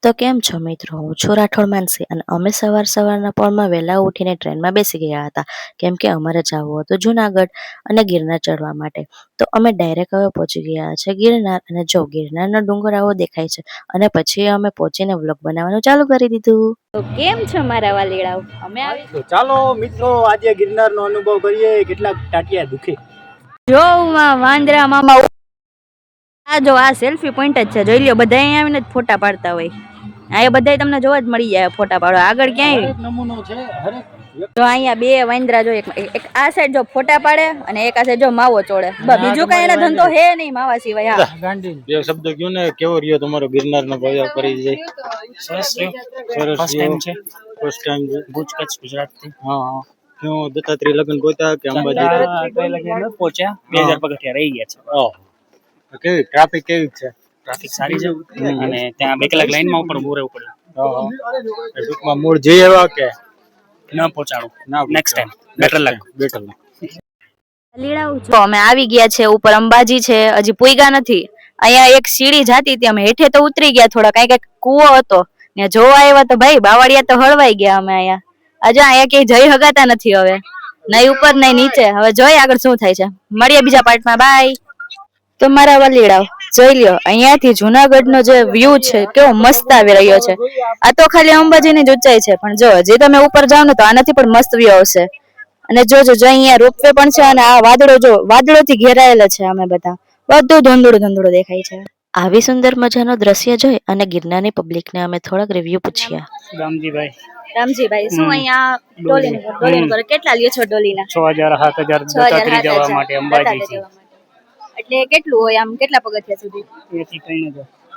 તો કેમ છો મિત્રો? હું છું રાઠોડ માનસી અને અમે સવારના પોરમાં વહેલા ઉઠીને ટ્રેનમાં બેસી ગયા હતા કેમ કે અમારે જવું હતું જુનાગઢ અને ગિરનાર ચડવા માટે. તો અમે ડાયરેક્ટ હવે પહોંચી ગયા છે ગિરનાર અને જો ગિરનારનો ડુંગર આવો દેખાય છે અને પછી અમે પહોંચીને વ્લોગ બનાવવાનું ચાલુ કરી દીધું. તો કેમ છો મારા વાલીડાઓ? અમે તો ચાલો મિત્રો આજે ગિરનારનો અનુભવ કરીએ. કેટલાક ટાટિયા દુખે જો વાંદરા મામા આ જો આ સેલ્ફી પોઈન્ટ જ છે, જોઈ લ્યો. બધા અહીંયા આવીને જ ફોટા પાડતા હોય. અહીંયા બધા તમને જોવા જ મળી જાય ફોટા પાડવા. આગળ ક્યાંય નમૂનો છે. જો અહીંયા બે વાંદરા જો એક આ સાઈડ જો ફોટા પાડે અને એક આ સાઈડ જો માવો ચોળે. બીજું કઈ એનો ધંધો હે નહીં માવા સિવાય. હા બે શબ્દ કયો ને, કેવો રહ્યો તમારો ગિરનારનો પરિચય? સરસ રહ્યો. ફર્સ્ટ ટાઈમ છે. ફર્સ્ટ ટાઈમ છે. ભુજ કચ્છ ગુજરાતથી. હા ક્યાં દત્તાત્રેય લગન પહોંચ્યા કે અંબાજી લગન પહોંચ્યા. 2000 પગથિયા રહી ગયા છે. ઓહ કેવી ટ્રાફિક કેવી છે? ટ્રાફિક સારી છે અને ત્યાં 2 કલાક લાઈનમાં ઉપર ઉભું રહેવું પડ્યું. ટૂંકમાં મૂળ જઈ આવ્યા કે ન પહોંચાડું. નેક્સ્ટ ટાઈમ બેટર લક. તો અમે આવી ગયા છે ઉપર. અંબાજી છે, હજી પૂગ્યા નથી. અહીંયા એક સીડી જાતી હતી, અમે હેઠે તો ઉતરી ગયા થોડા, કઈક કૂવો હતો ત્યાં જોવા આવ્યા તો ભાઈ બાવળિયા તો હળવાઈ ગયા અમે અહીંયા. હજુ અહીંયા ક્યાંય જઈ હગાતા નથી હવે, નહીં ઉપર નહીં નીચે. હવે જોઈએ આગળ શું થાય છે. મળીએ બીજા પાર્ટમાં. બાય. તો મારા વલીડાઓ જોઈ લ્યો, અહીંયાથી જુનાગઢનો જે વ્યૂ છે કેવો મસ્ત આવી રહ્યો છે. આ તો ખાલી અંબાજીની જ ઊંચાઈ છે, પણ જો હજી તમે ઉપર જાવ ને તો આનાથી પણ મસ્ત વ્યૂ આવશે. અને જોજો જો અહીંયા રોપવે પણ છે અને આ વાદળો જો વાદળોથી ઘેરાયેલા છે. અમે બધા બધું ધૂંધળું દેખાય છે. આવી સુંદર મજાનો દ્રશ્ય જોઈ અને ગિરનારની પબ્લિકને અમે થોડાક રિવ્યુ પૂછ્યા. રામજીભાઈ શું અહીંયા ડોલી કેટલા લ્યો છો? ડોલીના 6000 7000 દત્તાત્રેય જવા માટે અંબાજી થી. એટલે કેટલું હોય આમ, કેટલા પગથિયા સુધી?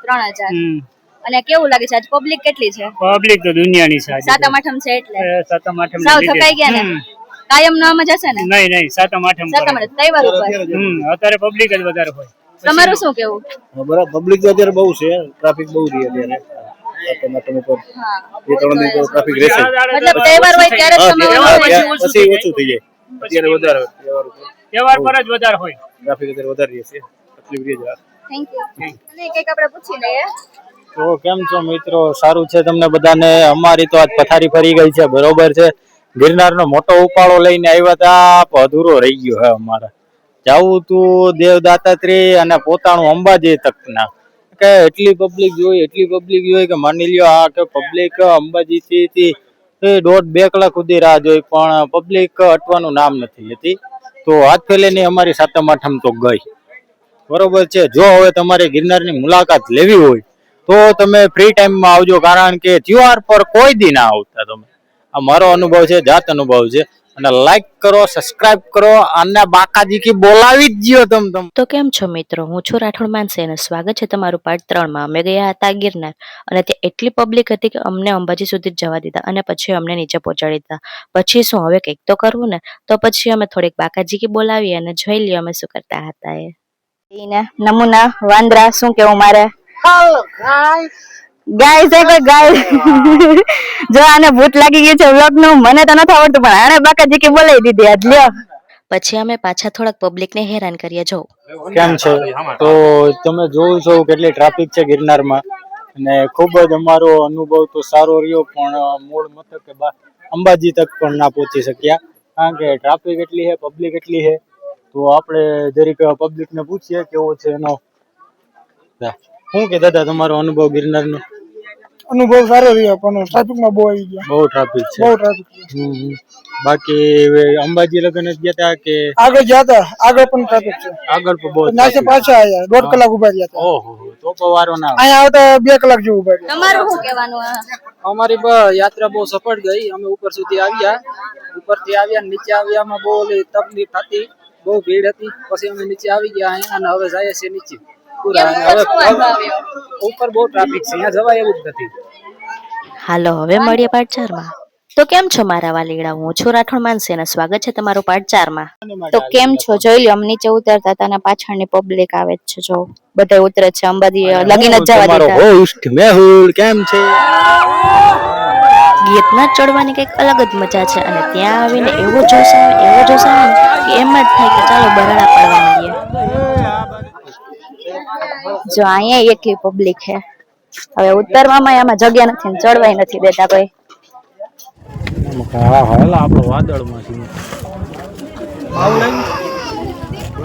3000. અને કેવું લાગે છે આજ પબ્લિક કેટલી છે? પબ્લિક તો દુનિયાની છે. સાતમ આઠમ છે એટલે સાતમ આઠમ સાવ થકાઈ ગયા ને? કાયમ નામ જ હશે ને? નહીં સાતમ આઠમ તહેવાર ઉપર અત્યારે પબ્લિક જ વધારે હોય. તમારું શું કેવું? બરાબર, પબ્લિક તો અત્યારે બહુ છે, ટ્રાફિક બહુ રહી અત્યારે. ટ્રાફિક રહેશે મતલબ તહેવાર હોય ત્યારે પછી ઓછું થઈ જાય. અત્યારે વધારે તહેવાર પર જ વધારે હોય. ટ્રાફિક અત્યારે વધારે રહેશે. તકલીફ રહી જાય. Thank you. અને કંઈક આપણે પૂછી લઈએ. તો કેમ છો મિત્રો? સારું છે તમને બધાને? અમારી તો આજ પથારી ફરી ગઈ છે. બરોબર છે. ગિરનારનો મોટો ઉપાળો લઈને આવ્યા હતા, પણ અધૂરો રહી ગયો હે. અમારે જવું તું દેવ દત્તાત્રેય અને પોતાનું અંબાજી તકના કે એટલી પબ્લિક જોઈ કે માની લ્યો આ કે પબ્લિક અંબાજી થી 1.5-2 કલાક સુધી રાહ જોઈ, પણ પબ્લિક અટવાનું નામ નથી લેતી. તો હાથ ફેલેની અમારી સાતમ આઠમ તો ગઈ. બરોબર છે. જો હવે તમારે ગિરનારની મુલાકાત લેવી હોય તો તમે ફ્રી ટાઈમમાં આવજો, કારણ કે તહેવાર પર કોઈ દી ના આવતા તમે. આ મારો અનુભવ છે, જાત અનુભવ છે. અને લાઈક કરો, સબસ્ક્રાઇબ કરો અને બાકાજી કી બોલાવી જ ગયો તમ. તો કેમ છો મિત્રો? હું છું રાઠોડ માનસી અને સ્વાગત છે તમારું પાર્ટ 3 માં. અમે ગયા હતા ગિરનાર અને ત્યાં એટલી પબ્લિક હતી કે અમને અંબાજી સુધી જવા દીધા અને પછી અમને નીચે પહોંચાડી દીધા. પછી શું, હવે કંઈક તો કરવું ને, તો પછી અમે થોડીક બાકાજી કી બોલાવી અને જોઈ લ્યો અમે શું કરતા હતા. નમૂના વાંદરા શું કેવું મારે? જો આને ભૂત લાગી ગયું છે વ્લોગ નું. મને તો નથી આવડતું, પણ આને બાકાજી કે બોલાવી દીધી આજ. લ્યો પછી અમે પાછા થોડાક પબ્લિક ને હેરાન કરીએ. જો કેમ છે તો તમે જોયું છો કેટલી ટ્રાફિક છે ગિરનારમાં, અને ખૂબ જ અમારો અનુભવ તો સારો રહ્યો, પણ મૂળ મથક અંબાજી તક પણ ના પહોંચી શક્યા, કારણ કે ટ્રાફિક એટલી છે, પબ્લિક એટલી છે. તો આપણે જરીક પબ્લિક ને પૂછીએ કેવો છે એનો. શું કે દાદા તમારો અનુભવ ગિરનારનો? અનુભવ સારો રહ્યો, પણ ટ્રાફિકમાં બહુ આવી ગયા. બહુ ટ્રાફિક છે. બહુ ટ્રાફિક. બાકી અંબાજી લગન જ ગયા હતા કે આગળ ગયા હતા? આગળ પણ ટ્રાફિક છે. આગળ પણ બહુ નાસે પાછા આવ્યા. 1.5 કલાક ઉભા રહ્યા હતા. ઓહો, તો પવારો ના. અહીંયા આવતા 2 કલાક જેવું ઉભા રહ્યા. તમારું શું કહેવાનું? અમારી યાત્રા બહુ સફળ ગઈ. અમે ઉપર સુધી આવ્યા, ઉપરથી આવ્યા નીચે આવ્યામાં બહુ તકલીફ હતી, બહુ ભીડ હતી. પછી અમે નીચે આવી ગયા અહીંયા અને હવે જઈએ છીએ નીચે. ઉપર બહુ ટ્રાફિક છે, અહીંયા જવાય એવું જ નથી. હાલો હવે મળીએ પાર્ટ 4 માં. તો કેમ છો મારા વાલીડા? હું છું રાઠોડ માનસી અને સ્વાગત છે તમારું પાર્ટ 4 માં. તો કેમ છો જોઈ લો, અમ નીચે ઉતરતા હતા અને પાછળની પબ્લિક આવે છે. જો બધા ઉતરે છે. અંબાજી લગીને જ જવા દીધા. હોસ્ટ મેહુલ કેમ છે? ગિરનાર ચડવાની કઈક અલગ જ મજા છે અને ત્યાં આવીને એવો જોશ આવે કે એમ જ થાય કે ચાલો બરાડા પાડવા મળીએ. જો અહીંયા એટલી પબ્લિક છે હવે ઉતરવામાં આમાં જગ્યા નથી ને ચડવાય નથી દેતા કોઈ. હા હાલ આપણો વાદળમાં છીએ.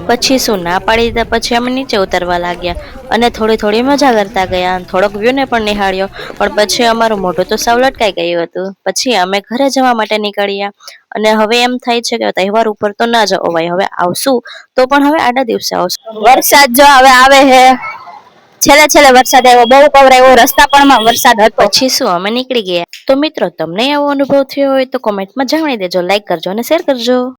પછી શું ના પાડી દીધા, પછી અમે નીચે ઉતરવા લાગ્યા અને થોડી થોડી મજા કરતા ગયા અને થોડોક વ્યૂ ને પણ નિહાળ્યો. પણ પછી અમારું મોઢું તો સાવ લટકાઈ ગયું હતું. પછી અમે ઘરે જવા માટે નીકળ્યા અને હવે એમ થાય છે કે તહેવાર ઉપર તો ના જવાય, હવે આવશું તો પણ હવે આડા દિવસે આવશું. વરસાદ જો હવે આવે હે, છેલ્લે વરસાદ આવ્યો, બહુ કવરાયો, રસ્તા પરમાં વરસાદ હતો. પછી શું અમે નીકળી ગયા. તો મિત્રો તમને આવો અનુભવ થયો હોય તો કોમેન્ટમાં જણાવી દેજો, લાઈક કરજો અને શેર કરજો.